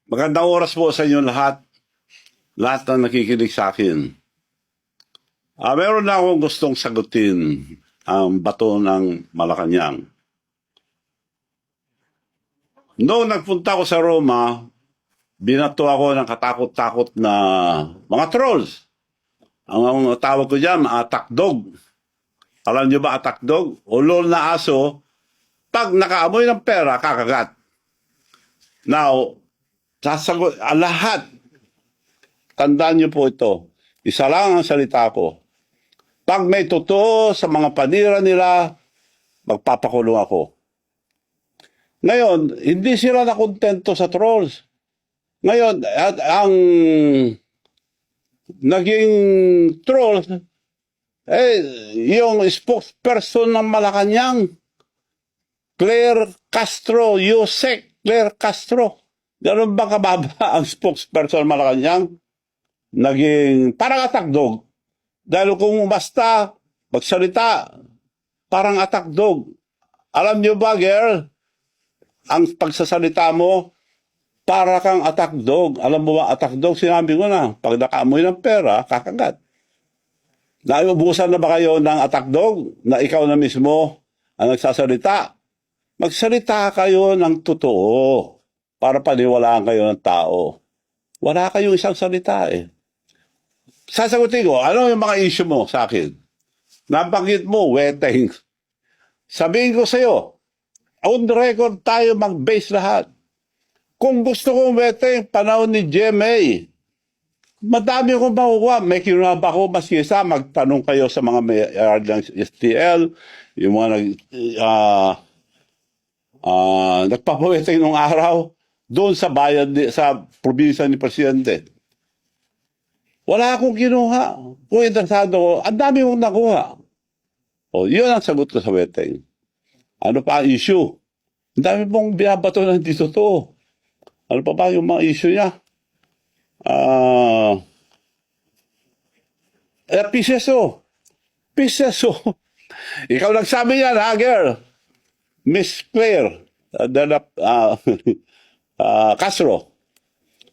Magandang oras po sa inyo lahat na nakikinig sa akin. Meron na akong gustong sagutin ang bato ng Malacanang. Noong nagpunta ko sa Roma, binato ako ng katakot-takot na mga trolls. Ang tawag ko dyan, attack dog. Alam niyo ba attack dog? Ulol na aso, pag nakaamoy ng pera, kakagat. Now, lahat, tandaan niyo po ito. Isa lang ang salita ko. Pag may totoo sa mga panira nila, magpapakulong ako. Ngayon, hindi sila nakontento sa trolls. Ngayon, ang naging trolls, yung spokesperson ng Malacanang, Claire Castro, Yusek Claire Castro. Ganun ba kababa ang spokesperson ng Malacanang? Naging parang attack dog. Dahil kung basta magsalita, parang attack dog. Alam nyo ba, girl, ang pagsasalita mo, para kang attack dog. Alam mo ba, attack dog, sinabi ko na, pag nakaamoy ng pera, kakagat. Naiubusan na ba kayo ng attack dog na ikaw na mismo ang nagsasalita? Magsalita kayo ng totoo para paniwalaan kayo ng tao. Wala kayong isang salita eh. Sasagutin ko, ano yung mga issue mo sa akin? Nabanggit mo, weteng. Sabihin ko sa'yo, on the record tayo mag-base lahat. Kung gusto kong weteng, panahon ni GMA, madami akong makukuha. May kinunab ako, mas isa, magtanong kayo sa mga may ng STL, yung mga nagpapaweteng nung araw, doon sa bayan, sa probinsya ni Presidente. Wala akong kinuha. Kung interesado ko, ang dami kong nakuha. O, yun ang sagot ko sa weteng. Ano pa ang issue? Ang dami pong binabato na hindi totoo. Ano pa ba yung mga issue niya? PCSO. PCSO. Ikaw nagsabi yan, ha, girl? Miss Claire Castro.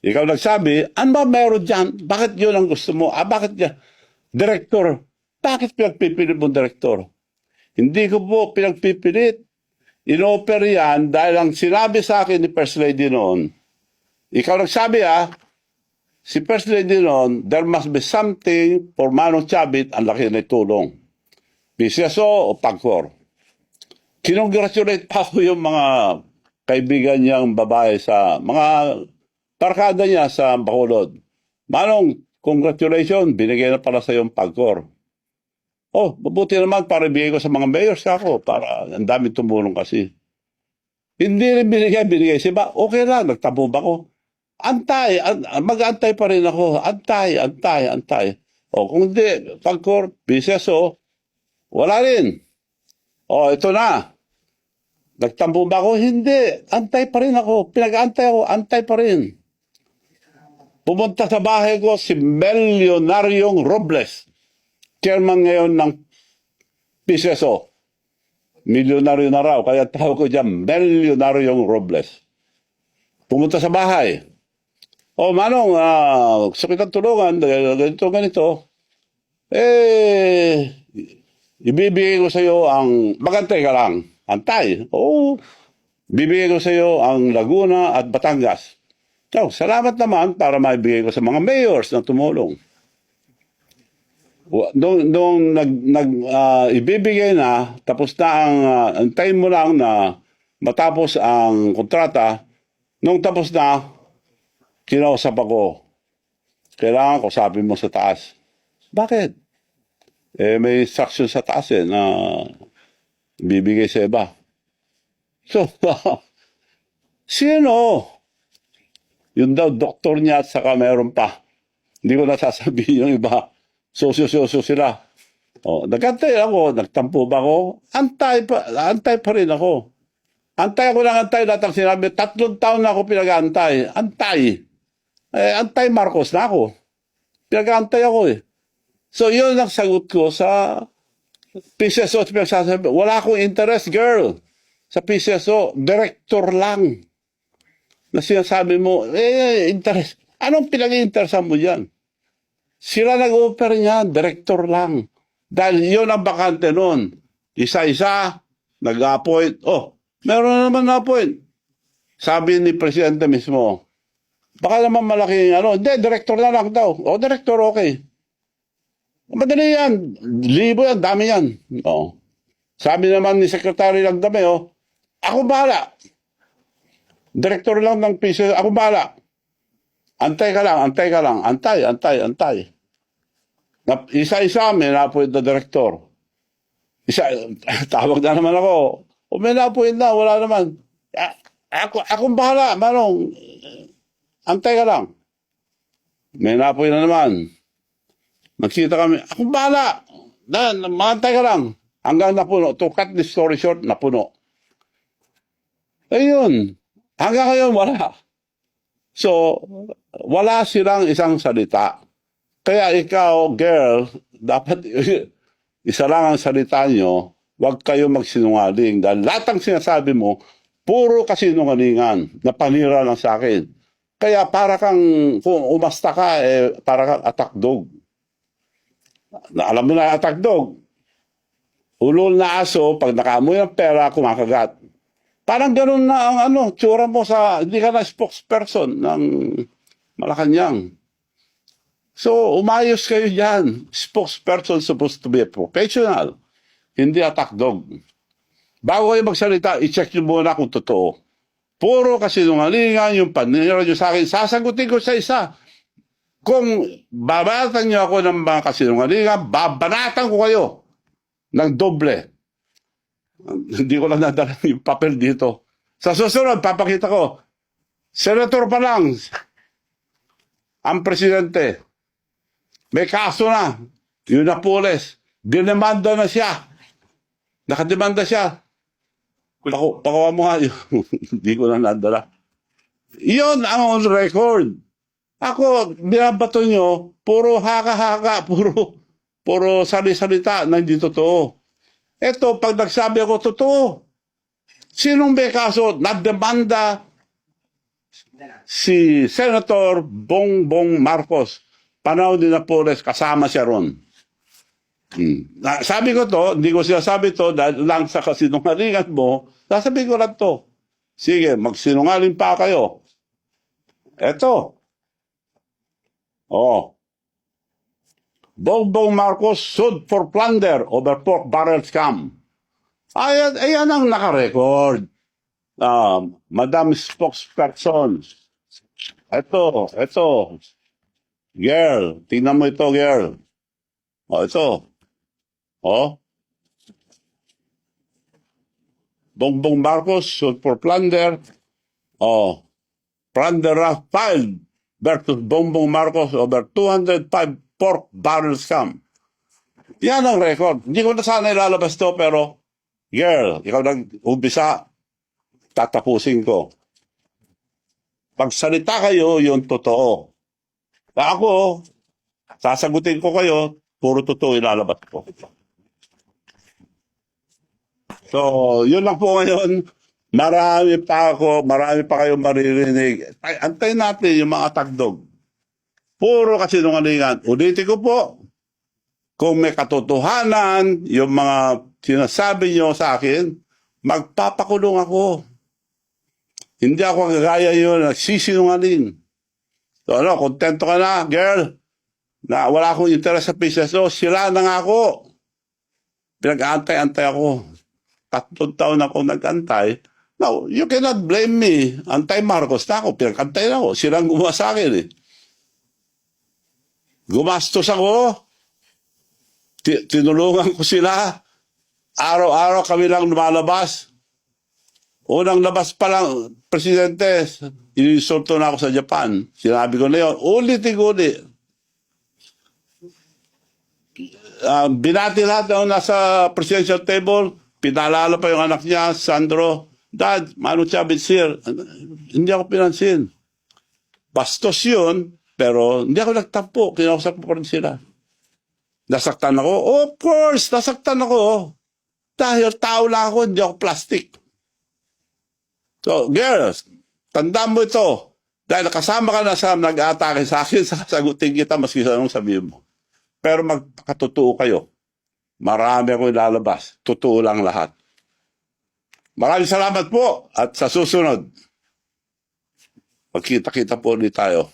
Ikaw nagsabi, ano ba meron dyan? Bakit yun ang gusto mo? Bakit yan? Direktor. Bakit pinagpipilit mo direktor? Hindi ko po pinagpipilit. In-offer yan dahil ang sinabi sa akin ni First Lady noon, ikaw nagsabi si First Lady noon, there must be something for Manong Chavit ang laki na tulong. PCSO o PAGCOR. Kinongratulate pa ako yung mga kaibigan niyang babae sa mga barkada niya sa Bacolod. Manong, congratulations, binigay na pala sa yung PAGCOR. Oh, mabuti naman para ibigay ko sa mga mayors ako para ang dami tumulong kasi. Hindi rin binigay. Siba, okay lang, nagtabo ba ko? Antay, mag-antay pa rin ako. Antay. O, kung hindi, PAGCOR, PCSO, wala rin. O, ito na. Nagtambo ba ako? Hindi. Antay pa rin ako. Pinag-antay ako, antay pa rin. Pumunta sa bahay ko si Melionaryong Robles, chairman ngayon ng PCSO. Milyonaryo na raw, kaya tawag ko dyan, Melionaryong Robles. Pumunta sa bahay. O, Manong, gusto kitang tulungan, ganito. Ibibigay ko sa iyo ang, magantay ka lang, antay. Oo, bibigay ko sa iyo ang Laguna at Batangas. So, salamat naman para maibigay ko sa mga mayors na tumulong. Nung ibibigay na, tapos na ang time mo lang na matapos ang kontrata, nung tapos na, kinausap ako. Kailangan ko sabi mo sa taas. Bakit? May instruction sa taas na bibigay sa iba. So, sino? Yun daw, doktor niya at saka meron pa. Hindi ko nasasabihin yung iba. Sosyo sila. O, nagantay ako, nagtampo ba ako? Antay pa rin ako. Antay lahat ang sinabi. 3 taon na ako pinag-antay. Antay Marcos na ako. Pinag-antay ako eh. So, yun ang sagot ko sa PCSO. Wala akong interest, girl. Sa PCSO, director lang. na sinasabi mo, interest. Anong pinag-interesan mo dyan? Sila nag-offer niya, director lang. Dahil yun ang bakante noon. Isa-isa, nag-appoint. Oh, meron na naman na-appoint. Sabi ni Presidente mismo, baka naman malaking hindi, director na lang daw. O, director, okay. Madali yan. Libo yan, dami yan. Oh. Sabi naman ni Secretary Lagdame, ako bahala. Director lang ng piso, ako bahala. Antay ka lang, antay ka lang. Antay, antay, antay. Isa-isa, may na-appoint na director. Tawag na naman ako. O may na-appoint na, wala naman. Akong bahala, Manong. Antay ka lang. May na-appoint na naman. Nagkita kami, akong bahala. Maantay ka lang. Hanggang napuno. To cut the story short, napuno. Ayun. Hanggang ngayon, wala. So, wala silang isang salita. Kaya ikaw, girl, dapat isa lang ang salita nyo, huwag kayo magsinungaling. Dahil lahat ng sinasabi mo, puro kasinungalingan na panira lang sa akin. Kaya para kang, kung umasta ka, para kang attack dog. Alam mo na attack dog. Ulol na aso, pag nakaamoy ng pera, kumakagat. Parang ganun na ang tsura mo hindi ka na spokesperson ng Malacanang. So, umayos kayo dyan. Spokesperson supposed to be a professional, hindi attack dog. Bago kayo magsalita, i-check nyo muna kung totoo. Puro kasinungalingan yung panira nyo sa akin. Sasagutin ko sa isa. Kung babanatan nyo ako ng mga kasinungalingan, babanatan ko kayo ng doble. Hindi ko lang nadala yung papel dito. Sa susunod, papakita ko, senator pa lang, ang presidente, may kaso na, yun na Napoles, dinemanda na siya. Nakademanda siya. Pakawa mo nga, hindi ko lang nadala. Yun ang on record. Ako, binabato nyo, puro haka-haka, puro sali-salita na hindi totoo. Ito, pag nagsabi ako, totoo. Sinong may kaso? Nademanda si Senator Bongbong Marcos. Panahon ni Napoles, kasama siya ron. Sabi ko to, hindi ko sinasabi to dahil lang sa kasinungalingan mo, sasabihin ko lang to. Sige, magsinungaling pa kayo. Eto. Bongbong Marcos sued for plunder over pork barrel scam. Ayan ang nakarecord. Madam Spokesperson. Ito. Girl, tingnan mo ito, girl. Ito. Bongbong Marcos sued for plunder. Plunder filed versus Bongbong Marcos over 205 pork barrel scam. Yan ang record. Hindi ko na sana ilalabas to, pero girl, ikaw nag-umpisa, tatapusin ko. Pagsalita kayo, yung totoo. Ako, sasagutin ko kayo, puro totoo ilalabas ko. So, yun lang po ngayon. Marami pa kayong maririnig. Antayin natin yung mga tagdog. Puro kasinungalingan. Ulitin ko po, kung may katotohanan, yung mga sinasabi nyo sa akin, magpapakulong ako. Hindi ako kagaya yun, nagsisinungaling. So kontento ka na, girl, na wala akong interest sa business. So, sila na nga ako. Pinag-antay-antay ako. 3 taon ako nag-antay. Now, you cannot blame me. Antay-Marcos na ako. Pinag-antay na ako. Silang gumawa sa akin Gumastos ako. Tinulungan ko sila. Araw-araw kami lang lumalabas. Unang labas pa lang, Presidente, inisulto na ako sa Japan. Sinabi ko na yun, ulit-ulit. Binati lahat na nasa presidential table, pinalala pa yung anak niya, Sandro, Dad, Manu Chavez here. Hindi ako pinansin. Bastos yun, pero hindi ako nagtampo. Kinausap ko pa rin sila. Nasaktan ako? Of course, nasaktan ako. Dahil tao lang ako, hindi ako plastic. So, girls, Tandaan mo ito. Dahil nakasama ka na sa nag-aatake sa akin, sasagutin kita maski sa anong sabihin mo. Pero magpakatotoo kayo. Marami akong ilalabas. Totoo lang lahat. Maraming salamat po. At sa susunod, magkita-kita po ulit tayo.